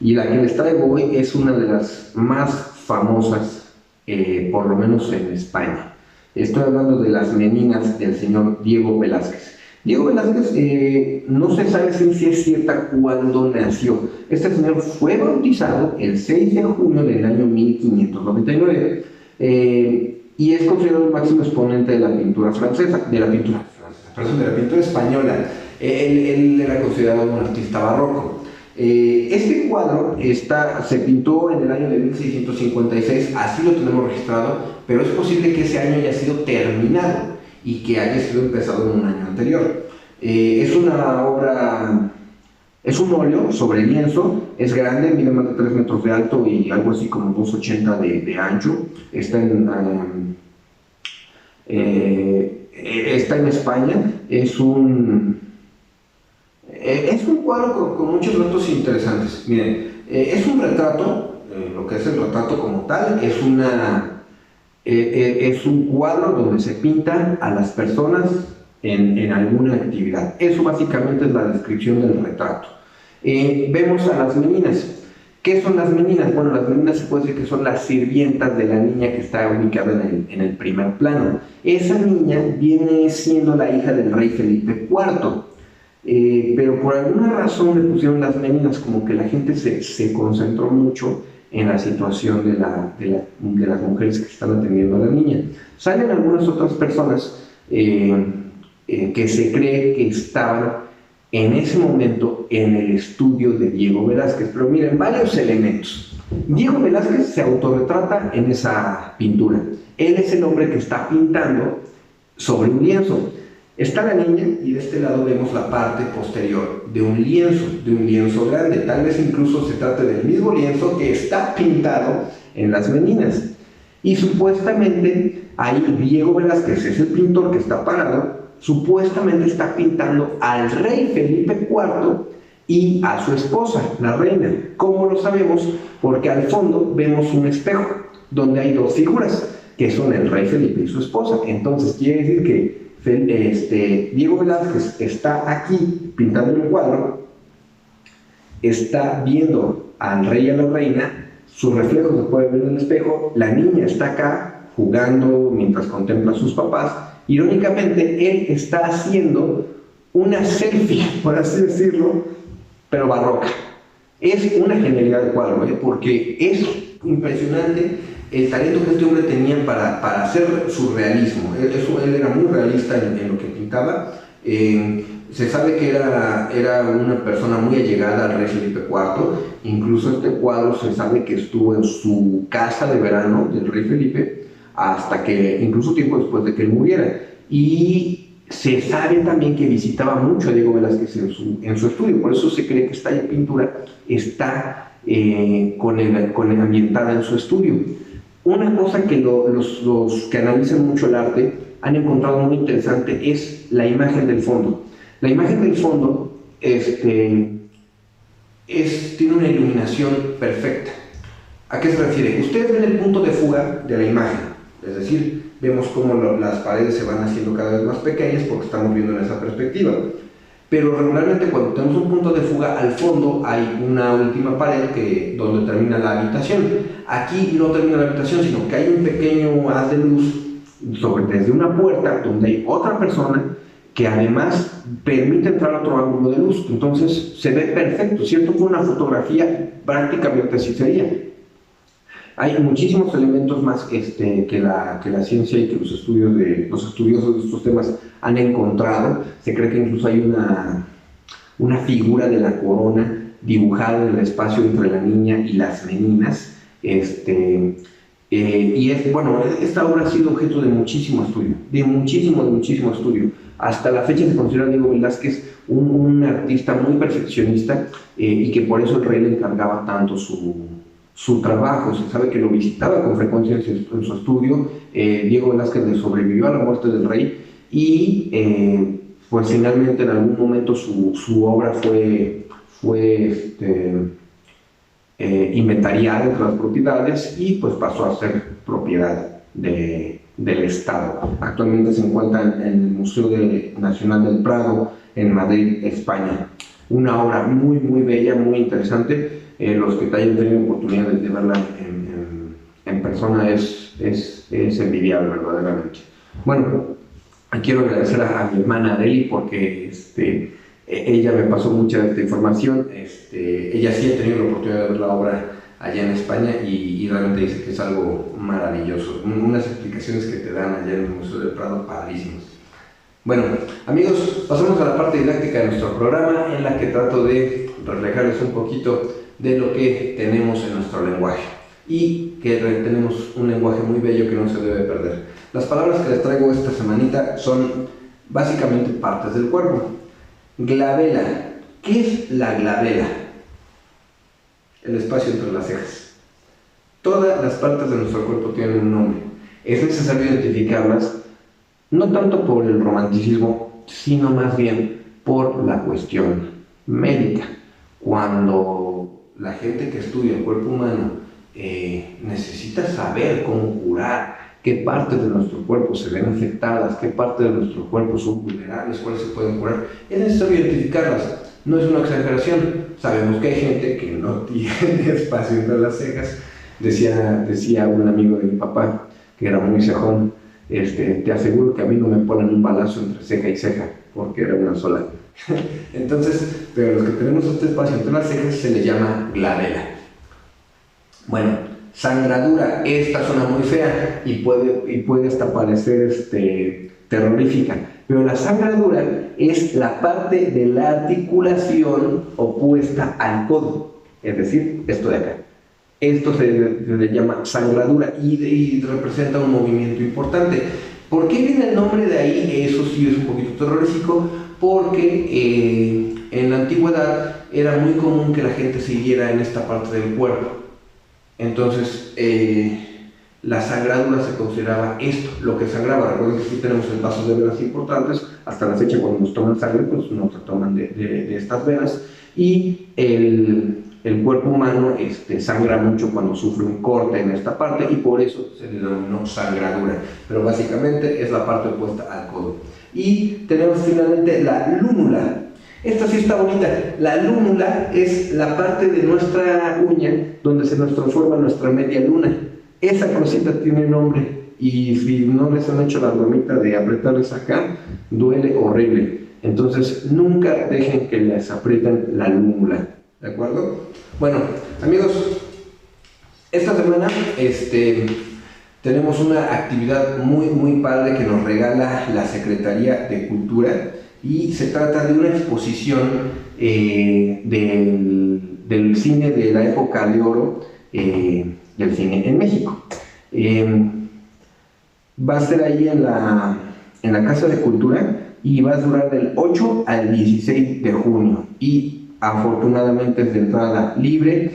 [SPEAKER 1] y la que les traigo hoy es una de las más famosas, por lo menos en España. Estoy hablando de Las Meninas del señor Diego Velázquez. Diego Velázquez, no se sabe si es cierta cuándo nació. Este señor fue bautizado el 6 de junio del año 1599, y es considerado el máximo exponente de la pintura francesa, de la pintura española. Él era considerado un artista barroco. Este cuadro se pintó en el año de 1656, así lo tenemos registrado, pero es posible que ese año haya sido terminado y que haya sido empezado en un año anterior. Es una obra, es un óleo sobre lienzo, es grande, mide más de 3 metros de alto y algo así como 2,80 de ancho. Está en España. Es un cuadro con muchos datos interesantes. Miren, es un retrato, lo que es el retrato como tal, es un cuadro donde se pintan a las personas en alguna actividad. Eso básicamente es la descripción del retrato. Vemos a las meninas. ¿Qué son las meninas? Bueno, las meninas se puede decir que son las sirvientas de la niña que está ubicada en el primer plano. Esa niña viene siendo la hija del rey Felipe IV. Pero por alguna razón le pusieron las meninas, como que la gente se concentró mucho en la situación de las mujeres que están atendiendo a la niña. Salen algunas otras personas que se cree que estaban en ese momento en el estudio de Diego Velázquez, pero miren, varios elementos. Diego Velázquez se autorretrata en esa pintura. Él es el hombre que está pintando sobre un lienzo. Está la niña y de este lado vemos la parte posterior de un lienzo grande. Tal vez incluso se trate del mismo lienzo que está pintado en Las Meninas. Y supuestamente ahí Diego Velázquez es el pintor que está parado, supuestamente está pintando al rey Felipe IV y a su esposa, la reina. ¿Cómo lo sabemos? Porque al fondo vemos un espejo donde hay dos figuras, que son el rey Felipe y su esposa. Entonces quiere decir que Diego Velázquez está aquí pintando el cuadro, está viendo al rey y a la reina, su reflejo se puede ver en el espejo, la niña está acá jugando mientras contempla a sus papás. Irónicamente, él está haciendo una selfie, por así decirlo, pero barroca. Es una genialidad de cuadro, porque es impresionante el talento que este hombre tenía para hacer surrealismo. Él era muy realista en lo que pintaba. Se sabe que era una persona muy allegada al rey Felipe IV. Incluso este cuadro se sabe que estuvo en su casa de verano del rey Felipe hasta que, incluso tiempo después de que él muriera. Y se sabe también que visitaba mucho a Diego Velázquez en su estudio. Por eso se cree que esta pintura está ambientada en su estudio. Una cosa que los que analizan mucho el arte han encontrado muy interesante es la imagen del fondo. La imagen del fondo tiene una iluminación perfecta. ¿A qué se refiere? Ustedes ven el punto de fuga de la imagen, es decir, vemos cómo las paredes se van haciendo cada vez más pequeñas porque estamos viendo en esa perspectiva. Pero regularmente cuando tenemos un punto de fuga, al fondo hay una última pared donde termina la habitación. Aquí no termina la habitación, sino que hay un pequeño haz de luz desde una puerta donde hay otra persona que además permite entrar a otro ángulo de luz. Entonces se ve perfecto, ¿cierto? Fue una fotografía prácticamente así sería. Hay muchísimos elementos más que la ciencia y que los estudiosos de estos temas han encontrado. Se cree que incluso hay una figura de la corona dibujada en el espacio entre la niña y las meninas. Esta obra ha sido objeto de muchísimo estudio, de muchísimo estudio. Hasta la fecha se considera a Diego Velázquez un artista muy perfeccionista, y que por eso el rey le encargaba tanto su trabajo. Se sabe que lo visitaba con frecuencia en su estudio. Diego Velázquez le sobrevivió a la muerte del rey y pues finalmente en algún momento su obra fue inventariada entre las propiedades y pues pasó a ser propiedad del Estado. Actualmente se encuentra en el Museo Nacional del Prado en Madrid, España. Una obra muy, muy bella, muy interesante. Los que hayan tenido oportunidad de verla en persona es envidiable, verdaderamente. Bueno, quiero agradecer a mi hermana Areli porque ella me pasó mucha de esta información. Ella sí ha tenido la oportunidad de ver la obra allá en España y realmente dice que es algo maravilloso. Unas explicaciones que te dan allá en el Museo del Prado padrísimas. Bueno, amigos, pasamos a la parte didáctica de nuestro programa en la que trato de reflejarles un poquito de lo que tenemos en nuestro lenguaje y que tenemos un lenguaje muy bello que no se debe perder. Las palabras que les traigo esta semanita son básicamente partes del cuerpo. Glabela. ¿Qué es la glabela? El espacio entre las cejas. Todas las partes de nuestro cuerpo tienen un nombre. Es necesario identificarlas no tanto por el romanticismo, sino más bien por la cuestión médica. Cuando la gente que estudia el cuerpo humano necesita saber cómo curar, qué partes de nuestro cuerpo se ven afectadas, qué partes de nuestro cuerpo son vulnerables, cuáles se pueden curar, es necesario identificarlas. No es una exageración. Sabemos que hay gente que no tiene espacio entre las cejas. Decía un amigo de mi papá, que era muy cejón, te aseguro que a mí no me ponen un balazo entre ceja y ceja, porque era una sola. Entonces, pero los que tenemos este espacio entre las cejas se le llama glabela. Bueno, sangradura, esta suena muy fea y puede hasta parecer terrorífica, pero la sangradura es la parte de la articulación opuesta al codo, es decir, esto de acá. Esto se le llama sangradura y representa un movimiento importante. ¿Por qué viene el nombre de ahí? Eso sí es un poquito terrorífico, porque en la antigüedad era muy común que la gente se hiriera en esta parte del cuerpo. Entonces, la sangradura se consideraba esto, lo que sangraba. Recuerden que aquí tenemos vasos de venas importantes. Hasta la fecha, cuando nos toman sangre, pues nos toman de estas venas. Y el cuerpo humano sangra mucho cuando sufre un corte en esta parte y por eso se le denominó sangradura. Pero básicamente es la parte opuesta al codo. Y tenemos finalmente la lúnula. Esta sí está bonita. La lúnula es la parte de nuestra uña donde se nos transforma nuestra media luna. Esa cosita tiene nombre y si no les han hecho la bromita de apretarles acá, duele horrible. Entonces nunca dejen que les aprieten la lúnula. ¿De acuerdo? Bueno, amigos, esta semana tenemos una actividad muy, muy padre que nos regala la Secretaría de Cultura y se trata de una exposición del cine de la época de oro del cine en México. Va a ser ahí en la Casa de Cultura y va a durar del 8 al 16 de junio y afortunadamente es de entrada libre.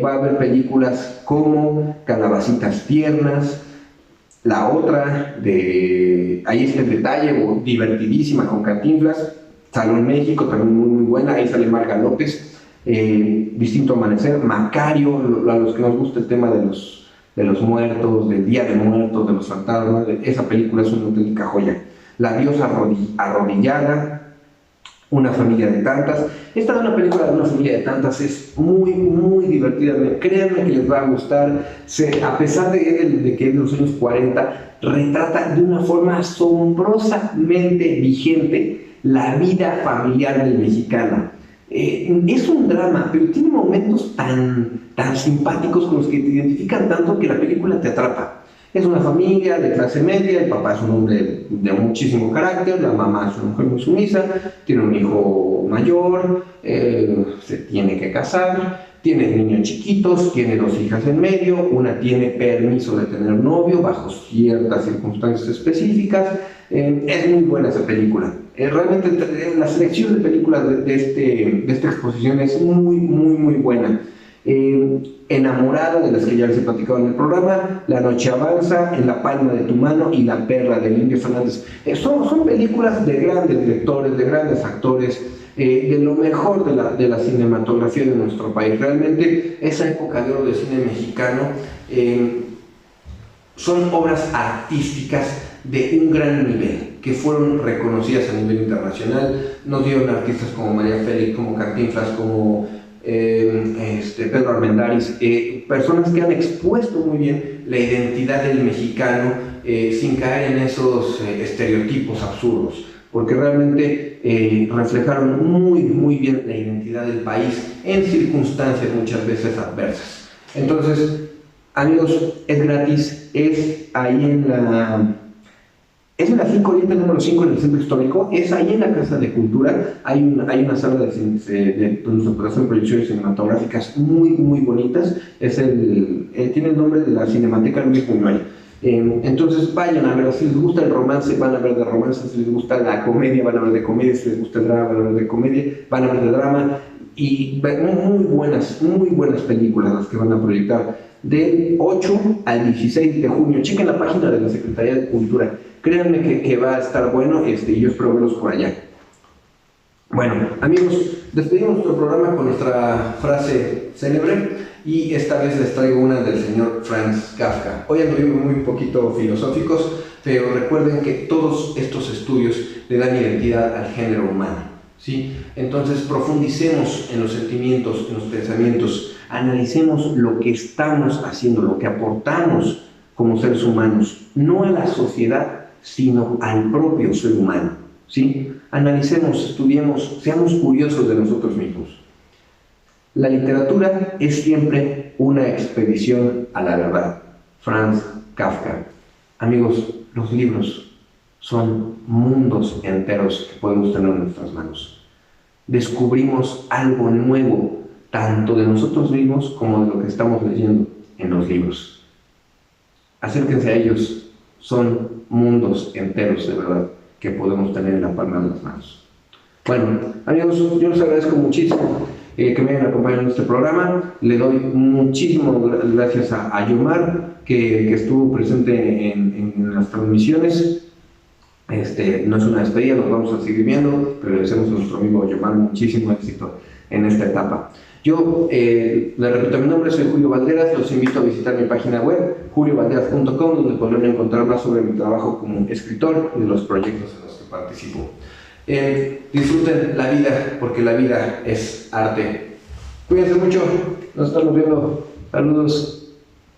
[SPEAKER 1] Va a haber películas como Calabacitas Tiernas, la otra ahí está el detalle, divertidísima con Cantinflas, Salón México, también muy muy buena, ahí sale Marga López, Distinto Amanecer, Macario, a los que nos gusta el tema de los muertos, del Día de Muertos, de los fantasmas, esa película es una auténtica joya. La diosa arrodillada, Una familia de tantas. Esta es una película de Una familia de tantas, es muy, muy divertida. Créanme que les va a gustar. A pesar de que es de los años 40, retrata de una forma asombrosamente vigente la vida familiar del mexicano. Es un drama, pero tiene momentos tan simpáticos con los que te identifican tanto que la película te atrapa. Es una familia de clase media, el papá es un hombre de muchísimo carácter, la mamá es una mujer muy sumisa, tiene un hijo mayor, se tiene que casar, tiene niños chiquitos, tiene 2 hijas en medio, una tiene permiso de tener novio bajo ciertas circunstancias específicas. Es muy buena esa película. Realmente la selección de películas de esta exposición es muy, muy, muy buena. Enamorada, de las que ya les he platicado en el programa, La noche avanza, En la palma de tu mano y La perla, del Indio Fernández. Son películas de grandes directores, de grandes actores, de lo mejor de la cinematografía de nuestro país. Realmente esa época de oro del cine mexicano son obras artísticas de un gran nivel, que fueron reconocidas a nivel internacional. Nos dieron artistas como María Félix, como Cantinflas, como Pedro Armendáriz, personas que han expuesto muy bien la identidad del mexicano sin caer en esos estereotipos absurdos, porque realmente reflejaron muy bien la identidad del país en circunstancias muchas veces adversas. Entonces, amigos, es gratis, es ahí en la 5 Oriente número 5 en el Centro Histórico, es ahí en la Casa de Cultura. Hay una sala donde se hacen proyecciones cinematográficas muy bonitas. Tiene el nombre de la Cinemateca Luis Buñuel. Entonces vayan a ver, si les gusta el romance, van a ver de romance; si les gusta la comedia, van a ver de comedia; si les gusta el drama, van a ver de comedia, van a ver de drama. Y muy buenas películas las que van a proyectar del 8 al 16 de junio. Chequen la página de la Secretaría de Cultura. Créanme que va a estar bueno, y yo espero verlos por allá. Bueno, amigos, despedimos nuestro programa con nuestra frase célebre, y esta vez les traigo una del señor Franz Kafka. Hoy anduvimos muy poquito filosóficos, pero recuerden que todos estos estudios le dan identidad al género humano, ¿sí? Entonces profundicemos en los sentimientos, en los pensamientos, analicemos lo que estamos haciendo, lo que aportamos como seres humanos, no a la sociedad, sino al propio ser humano, ¿sí? Analicemos, estudiemos, seamos curiosos de nosotros mismos. La literatura es siempre una expedición a la verdad. Franz Kafka. Amigos, los libros son mundos enteros que podemos tener en nuestras manos. Descubrimos algo nuevo, tanto de nosotros mismos como de lo que estamos leyendo en los libros. Acérquense a ellos. Son mundos enteros de verdad que podemos tener en la palma de las manos. Bueno, amigos, yo les agradezco muchísimo que me hayan acompañado en este programa. Le doy muchísimas gracias a Yomar, que estuvo presente en las transmisiones. No es una despedida, nos vamos a seguir viendo, pero le deseamos a nuestro amigo Yomar muchísimo éxito en esta etapa. Yo, le repito mi nombre, soy Julio Valderas. Los invito a visitar mi página web, juliovalderas.com, donde podrán encontrar más sobre mi trabajo como escritor y de los proyectos en los que participo. Disfruten la vida, porque la vida es arte. Cuídense mucho, nos estamos viendo. Saludos.